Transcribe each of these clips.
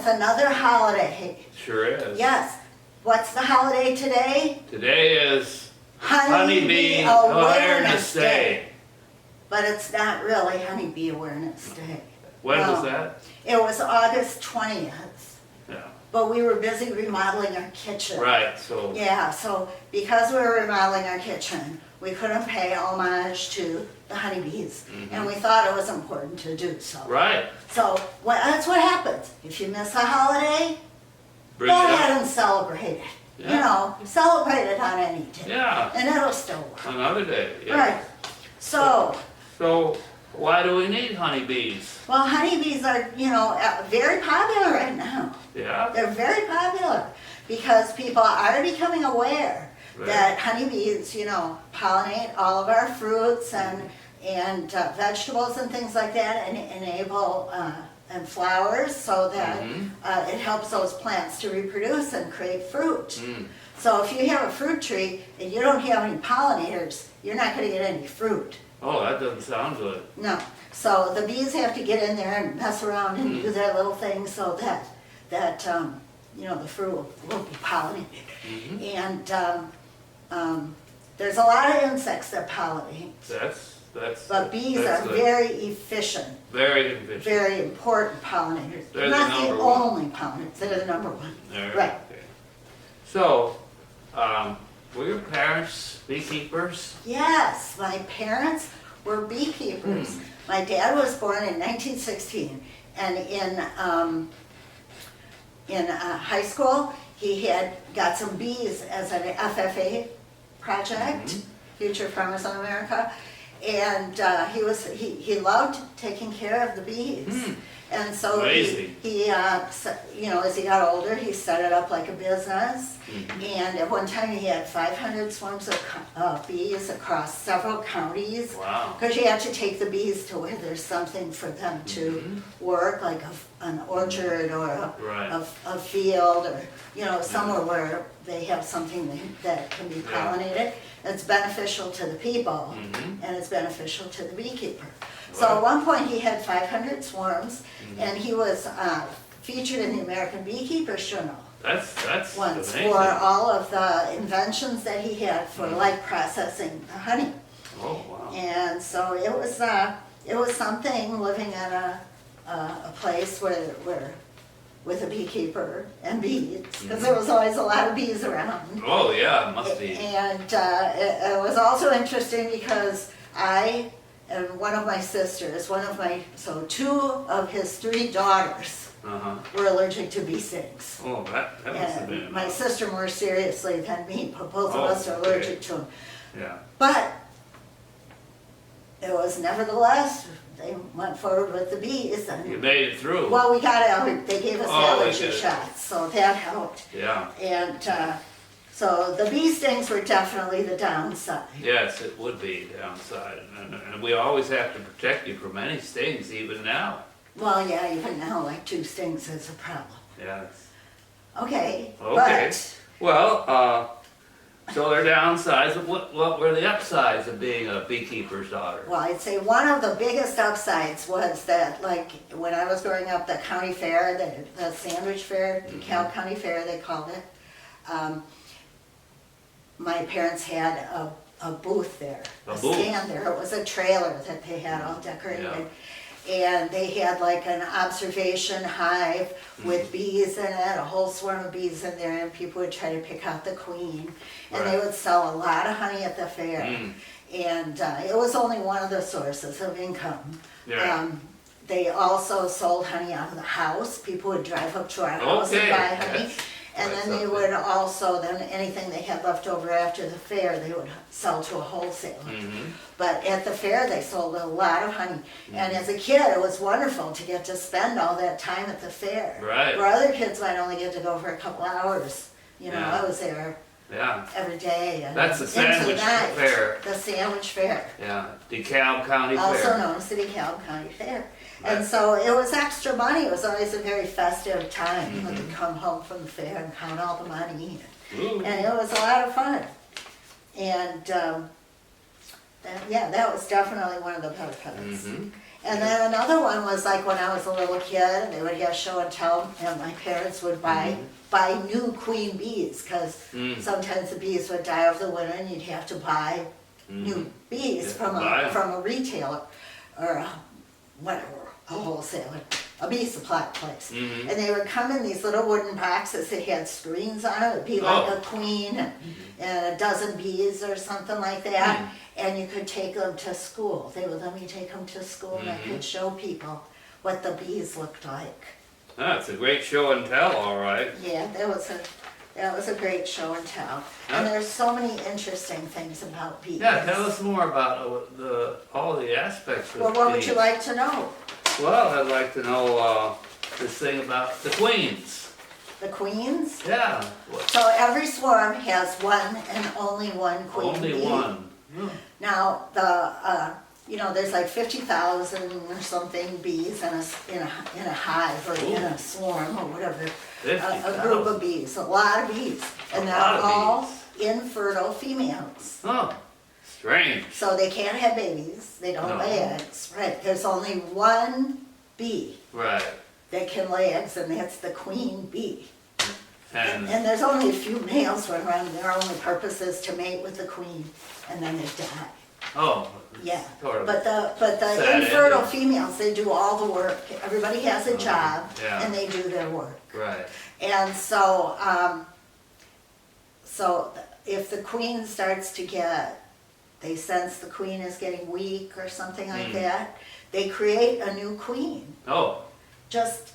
with another holiday. Sure is. Yes. What's the holiday today? Today is Honeybee Awareness Day. But it's not really Honeybee Awareness Day. When No. was that? It was August 20th. Yeah. But we were busy remodeling our kitchen. Right, so, Yeah, so because we were remodeling our kitchen, we couldn't pay homage to the honeybees. And we thought it was important to do so. right. So that's what happens. If you miss a holiday, Bring go it ahead up. and celebrate it. Yeah. You know, celebrate it on any day. Yeah, And it'll still work. another day. Yeah. Right. So, So, why do we need honeybees? well, honeybees are, very popular right now. Yeah? They're very popular because people are becoming aware Right. that honeybees, pollinate all of our fruits and vegetables and things like that, and enable and flowers, so that it helps those plants to reproduce and create fruit. So if you have a fruit tree and you don't have any pollinators, you're not going to get any fruit. Oh, that doesn't sound good. No. So the bees have to get in there and mess around and do their little thing so that the fruit will be pollinated. And there's a lot of insects that pollinate, but bees that's are good. very efficient, Very efficient. very important pollinators. They're Not the the number one. only pollinators, they're the number one. There, Right. okay. So, were your parents beekeepers? Yes, my parents were beekeepers. My dad was born in 1916, and in high school, he had got some bees as an FFA project, Future Farmers of America, and he loved taking care of the bees. And so Amazing. he as he got older, he set it up like a business. And at one time, he had 500 swarms of bees across several counties. Wow. Because you have to take the bees to where there's something for them to work, like an orchard or Right. a field, or somewhere where they have something that can be pollinated. It's beneficial to the people, and it's beneficial to the beekeeper. So at one point, he had 500 swarms, and he was featured in the American Beekeepers Journal That's once amazing. for all of the inventions that he had for like processing the honey. Oh, wow. And so it was something living in a place where with a beekeeper and bees, because there was always a lot of bees around. Oh, yeah, it must be. And it was also interesting because I and one of my sisters, two of his 3 daughters were allergic to bee stings. Oh, that must have been. And my sister more seriously than me, but both of us are okay. allergic to them. Yeah. But it was nevertheless, they went forward with the bees. You And, made it through. well, we got out, they gave us Oh, they allergy did. shots, so that helped. Yeah. And so the bee stings were definitely the downside. Yes, it would be downside. And we always have to protect you from any stings, even now. Well, yeah, even now, like 2 stings is a problem. Yes. Okay, Okay. but Well, so there are downsides. What were the upsides of being a beekeeper's daughter? well, I'd say one of the biggest upsides was that, like, when I was growing up, the county fair, the sandwich fair, Cal County Fair, they called it. My parents had a booth there, A a booth. stand there. It was a trailer that they had all decorated. And they had like an observation hive with bees in it, a whole swarm of bees in there, and people would try to pick out the queen. And they Right. would sell a lot of honey at the fair. And it was only one of the sources of income. Yeah. They also sold honey out of the house. People would drive up to our house and Okay, buy honey. that's And quite then they something. would also, anything they had left over after the fair, they would sell to a wholesaler. But at the fair, they sold a lot of honey. And as a kid, it was wonderful to get to spend all that time at the fair. Right. Where other kids might only get to go for a couple hours. Yeah. I was there Yeah. every day. And That's the into the sandwich night. fair. The sandwich fair. Yeah. DeKalb County Also Fair. known as the DeKalb County Fair. Right. And so it was extra money. It was always a very festive time when you come home from the fair and count all the money. Ooh. And it was a lot of fun. And that was definitely one of the better parts. And then another one was like when I was a little kid, they would have show and tell, and my parents would buy new queen bees, because sometimes the bees would die over the winter, and you'd have to buy new bees from a retailer or a wholesaler, a bee supply place. And they would come in these little wooden boxes that had screens on it. It would be like a queen and a dozen bees or something like that. And you could take them to school. They would let me take them to school, and I could show people what the bees looked like. That's a great show and tell, all right. Yeah, that was a great show and tell. And there's so many interesting things about bees. Yeah, tell us more about all the aspects of Well, what would bees. you like to know? Well, I'd like to know this thing about the queens. The queens? Yeah. So every swarm has one and only one queen Only bee. one. Now, there's like 50,000 or something bees in a hive or in a swarm or whatever. A group of bees, a lot of bees. And they're all infertile females. Oh, strange. So they can't have babies, they don't lay eggs, right? There's only one bee Right. that can lay eggs, and that's the queen bee. And And there's only a few males running around, and their only purpose is to mate with the queen, and then they die. oh, Yeah, sort of. but the sad infertile ending. females, they do all the work. Everybody has a job, yeah. and they do their work. Right. And so, if the queen starts to they sense the queen is getting weak or something like that, they create a new queen. Oh, Just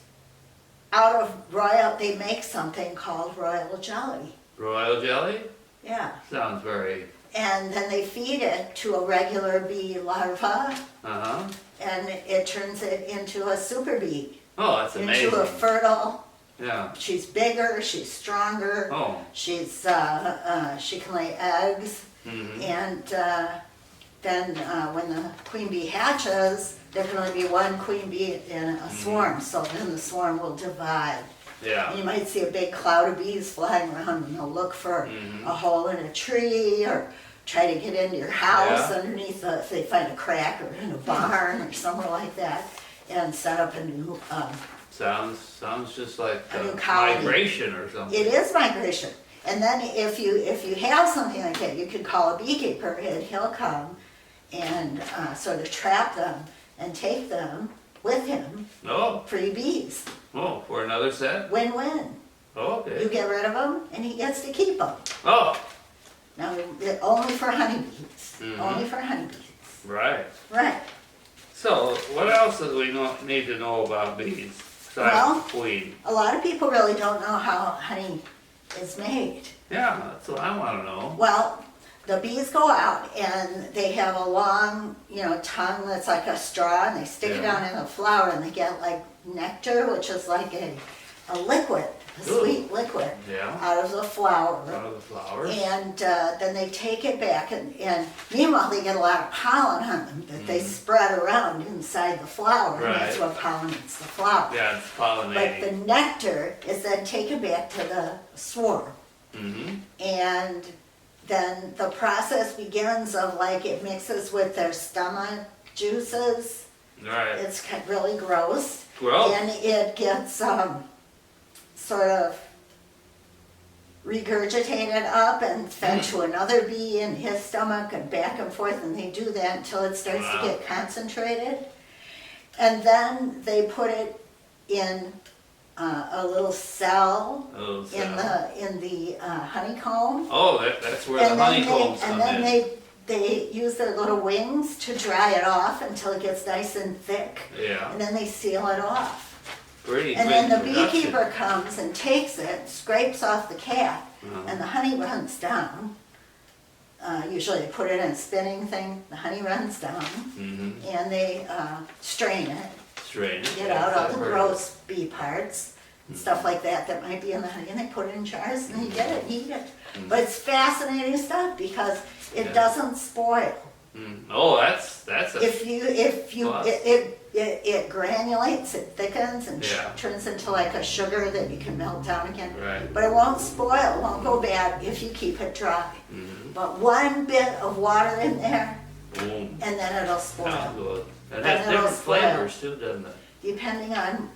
they make something called royal jelly. royal jelly? Yeah. Sounds very, And then they feed it to a regular bee larva, uh-huh. and it turns it into a super bee. Oh, that's amazing. Into a fertile. Yeah. She's bigger, she's stronger. Oh. She can lay eggs. And then when the queen bee hatches, there can only be one queen bee in a swarm, so then the swarm will divide. Yeah. And you might see a big cloud of bees flying around, and they'll look for a hole in a tree or try to get into your house underneath if they find a crack or in a barn or somewhere like that, and set up a new Sounds just like A new colony. migration or something. It is migration. And then if you have something like that, you could call a beekeeper, and he'll come and sort of trap them and take them with him, Oh, free bees. for another set? Win-win. Okay. You get rid of them, and he gets to keep them. Oh, Now, only for honeybees. Only for honeybees. right. Right. So, what else do we need to know about bees? Besides the queen. A lot of people really don't know how honey is made. Yeah, that's what I want to know. Well, the bees go out and they have a long, tongue that's like a straw, and they stick it down in the flower, and they get like nectar, which is like a liquid, a sweet liquid out of the flower. Out of the flowers. And then they take it back, and meanwhile they get a lot of pollen on them that they spread around inside the flower, and that's what pollinates the flower. Yeah, it's But pollinating. the nectar is then taken back to the swarm. And then the process begins of like it mixes with their stomach juices. Right. It's really gross. Gross. And it gets sort of regurgitated up and fed to another bee in his stomach and back and forth, and they do that until it starts to get concentrated. And then they put it in a little cell in the honeycomb. Oh, that's where the honeycombs come And then in. they use their little wings to dry it off until it gets nice and thick. Yeah. And then they seal it off. Pretty And then the big production. beekeeper comes and takes it, scrapes off the cap, and the honey runs down. Usually they put it in a spinning thing, the honey runs down, and they strain it, Strain it. get Yes, out all I've the heard gross bee parts, and stuff like that might be in the honey, and they put it in jars, and then you get it and eat it. But it's fascinating stuff because it doesn't spoil. Oh, that's a If you, Plus. it granulates, it thickens and Yeah. turns into like a sugar that you can melt down again. Right. But it won't spoil, it won't go bad if you keep it dry. But one bit of water in there boom. and then it'll Sounds spoil. good. It then has it'll different spoil. flavors too, doesn't it? Depending on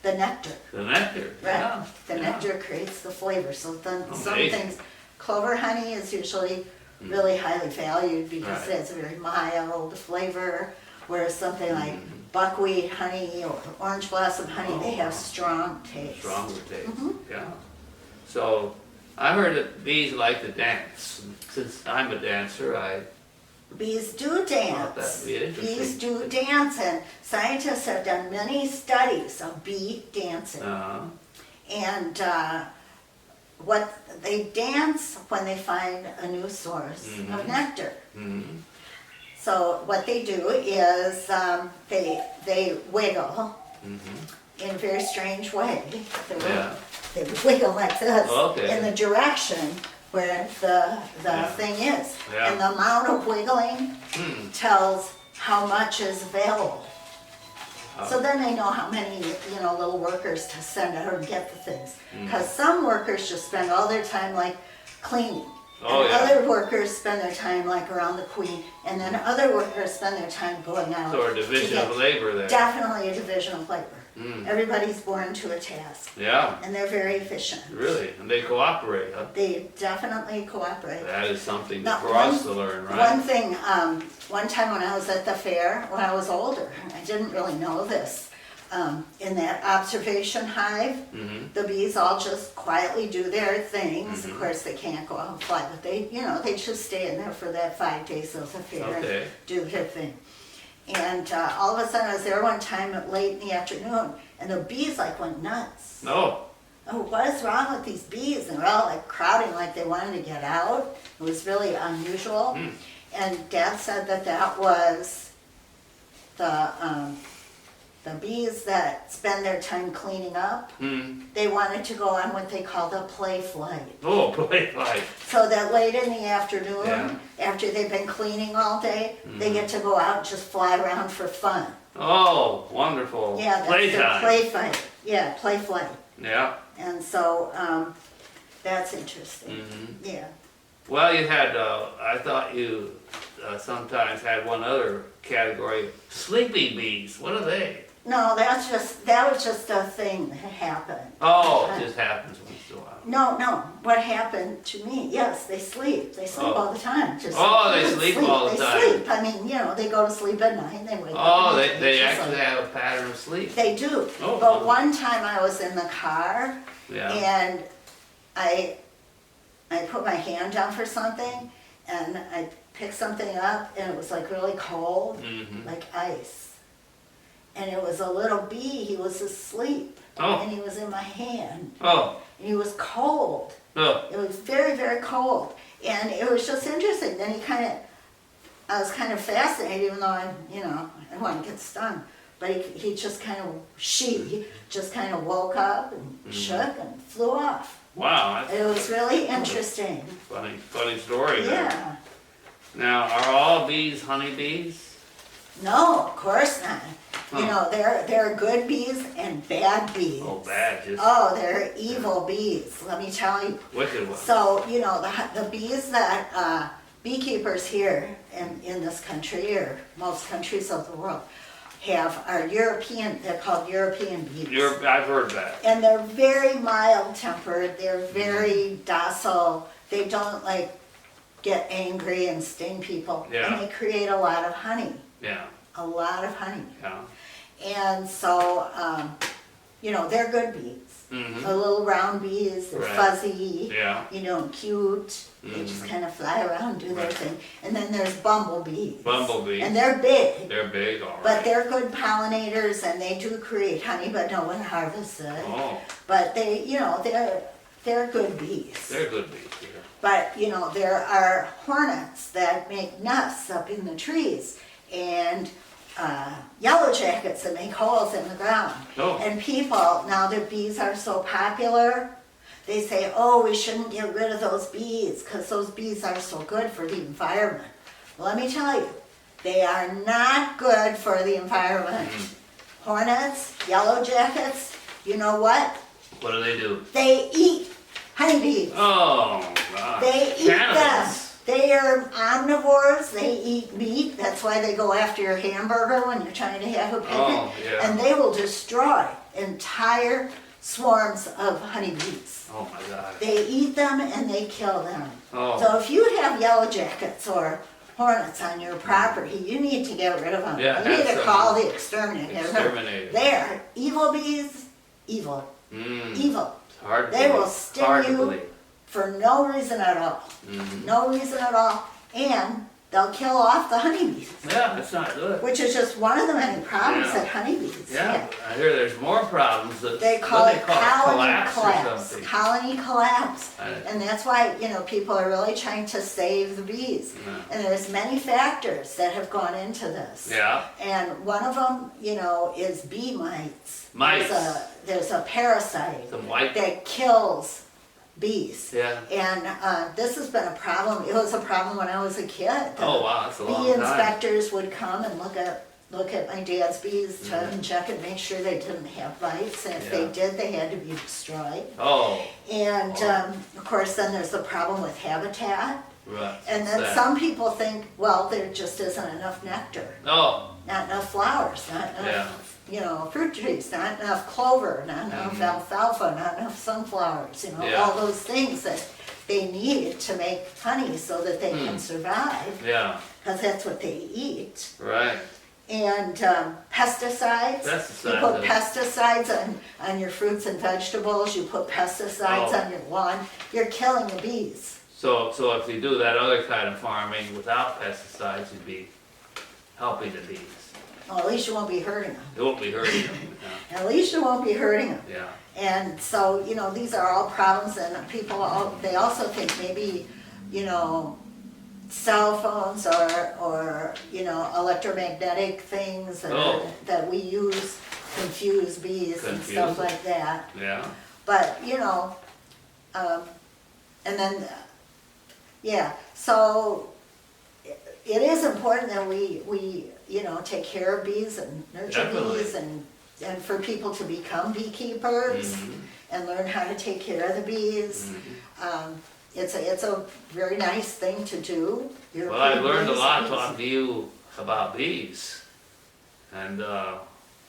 the nectar. The nectar, Right, yeah. the yeah. nectar creates the flavor, so then some Amazing. things, clover honey is usually really highly valued because Right. it has a very mild flavor, whereas something like Mhm. buckwheat honey or orange blossom honey, they Oh, have wow. strong taste. Stronger taste, Mhm. yeah. So, I heard that bees like to dance. Since I'm a dancer, Bees do dance. that'd be interesting. Bees do dance, and scientists have done many studies of bee dancing. And what they dance when they find a new source of Mhm. nectar. mhm, So what they do is they wiggle mhm. in a very strange way. Yeah. They wiggle like this Okay. in the direction where the Yeah. thing is. Yeah. And the amount of wiggling Hmm. tells how much is available. Oh. So then they know how many, little workers to send out and get the things. Mm. Because some workers just spend all their time like cleaning. Oh, And yeah. other workers spend their time like around the queen. And then other workers spend their time going out. So a to division get- of labor there. Definitely a division of labor. Mm. Everybody's born to a task. Yeah, And they're very efficient. really, and they cooperate, huh? They definitely cooperate. That is something Now, for us to learn, right? One thing, one time when I was at the fair, when I was older, I didn't really know this. In that observation hive, Mhm. the bees all just quietly do their things. Mhm. Of course, they can't go out and fly, but they just stay in there for that 5 days of the fair Okay. and do their thing. And all of a sudden, I was there one time late in the afternoon, and the bees like went nuts. No, Oh, what is wrong with these bees? And they're all like crowding like they wanted to get out. It was really unusual. Mm. And Dad said that was the bees that spend their time cleaning up. hmm. They wanted to go on what they call the play flight. Oh, play life. So that late in the afternoon, Yeah. after they've been cleaning all day, they Mhm. get to go out and just fly around for fun. Oh, wonderful. Yeah, that's their Playtime. play flight. Yeah, play flight. Yeah. And so that's interesting. hmm Yeah. Well, you had, I thought you sometimes had one other category, sleeping bees. What are they? No, that was just a thing that happened. Oh, it just happens once in a while. No, what happened to me, yes, they sleep. They sleep Oh. all the time. Just Oh, they sleep all the time. They sleep. I mean, they go to sleep at night and they wake up. Oh, and they just actually like- have a pattern of sleep. They do. Oh, But wow. one time I was in the car Yeah. and I put my hand down for something and I picked something up and it was like really cold, hmm like ice. And it was a little bee, he was asleep. Oh. And he was in my hand. Oh, And he was cold. oh, It was very, very cold. And it was just interesting. Then I was kind of fascinated, even though I want to get stung. But he just she just kind of woke up and shook and flew off. wow, that's It was really interesting. funny story there. Yeah. Now, are all bees honeybees? No, of course not. Huh. There are good bees and bad bees. Oh, bad, just Oh, they're evil bees, let me tell you. wicked ones. So, the bees that beekeepers here in this country, or most countries of the world, are European, they're called European bees. I've heard that. And they're very mild tempered, they're very docile, they don't get angry and sting people. Yeah. And they create a lot of honey, Yeah, a lot of honey. yeah. And so, they're good bees. hmm The little round bees, they're Right. fuzzy, Yeah. cute. They just Mhm. kind of fly around, do their Right. thing. And then there's bumblebees. Bumblebees. And they're big, They're big, all right. but they're good pollinators and they do create honey, but no one harvests it. Oh, But they're good bees. they're good bees, yeah. But, there are hornets that make nests up in the trees and yellow jackets that make holes in the ground. Oh. And people, now that bees are so popular, they say, oh, we shouldn't get rid of those bees because those bees are so good for the environment. Well, let me tell you, they are not good for the environment. Hornets, yellow jackets, you know what? What do they do? They eat honeybees. Oh, God. They eat them. Cannibals. They are omnivores, they eat meat, that's why they go after your hamburger when you're trying to have a picnic. Oh, yeah. And they will destroy entire swarms of honeybees. Oh my God. They eat them and they kill them. Oh. So if you have yellow jackets or hornets on your property, you need to get rid of them. Yeah, You need to have call some the exterminator. exterminator. They're evil bees, evil, evil. It's hard to They believe. will sting Hard to you believe. for no reason at all. No reason at all. And they'll kill off the honeybees, Yeah, that's not good. which is just one of the many problems Yeah. that honeybees Yeah, have. I hear there's more problems that They call it colony collapse or collapse. something. Colony collapse. I- And that's why, people are really trying to save the bees. Yeah. And there's many factors that have gone into this. Yeah, And one of them, is bee mites. Mites. There's a parasite some white, that kills bees. yeah. And this has been a problem. It was a problem when I was a kid. Oh, wow, that's a long Bee time. inspectors would come and look at my dad's bees to Mhm. check and make sure they didn't have bites. And if they Yeah. did, they had to be destroyed. Oh, And Oh. of course, then there's the problem with habitat. right. And then What's that? some people think, well, there just isn't enough nectar, Oh, not enough flowers, not enough, fruit trees, not enough clover, not enough Mhm. alfalfa, not enough sunflowers, Yeah. all those things that they need to make honey so that they can survive, yeah, because that's what they eat. right. And pesticides. You Pesticides, put uh, pesticides on your fruits and vegetables, you put pesticides Oh. on your lawn, you're killing the bees. So if you do that other kind of farming without pesticides, you'd be helping the bees. Well, at least you won't be hurting them. It won't be hurting them. At least you won't be hurting them. Yeah, And so, these are all problems, and they also think maybe, cell phones or electromagnetic things Oh. that we use confuse bees and Confuse stuff them. like that. yeah, But, and then, so it is important that we take care of bees and nurture Definitely. bees and for people to become beekeepers Mhm. and learn how to take care of the bees. It's a very nice thing to do. Well, I've learned a lot Bees. talking to you about bees. And,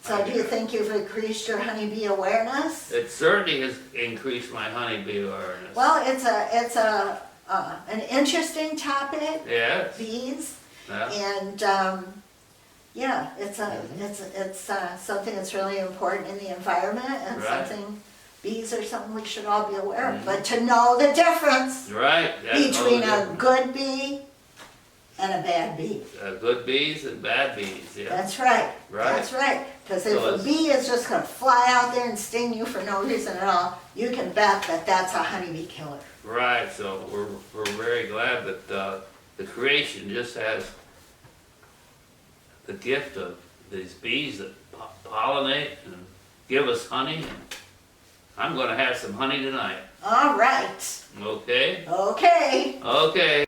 So do you think you've increased your honeybee awareness? it certainly has increased my honeybee awareness. Well, it's an interesting topic, Yes, bees. yeah, And, it's something that's really important in the environment and Right. something, bees are something we should all be aware of. But to know the difference right. that's between all a different. good bee and a bad bee. Good bees and bad bees, yeah. That's right, Right. that's right. Because if So a it's- bee is just gonna fly out there and sting you for no reason at all, you can bet that that's a honeybee killer. Right, so we're very glad that the creation just has the gift of these bees that pollinate and give us honey. And I'm gonna have some honey tonight, All right, okay? okay. Okay.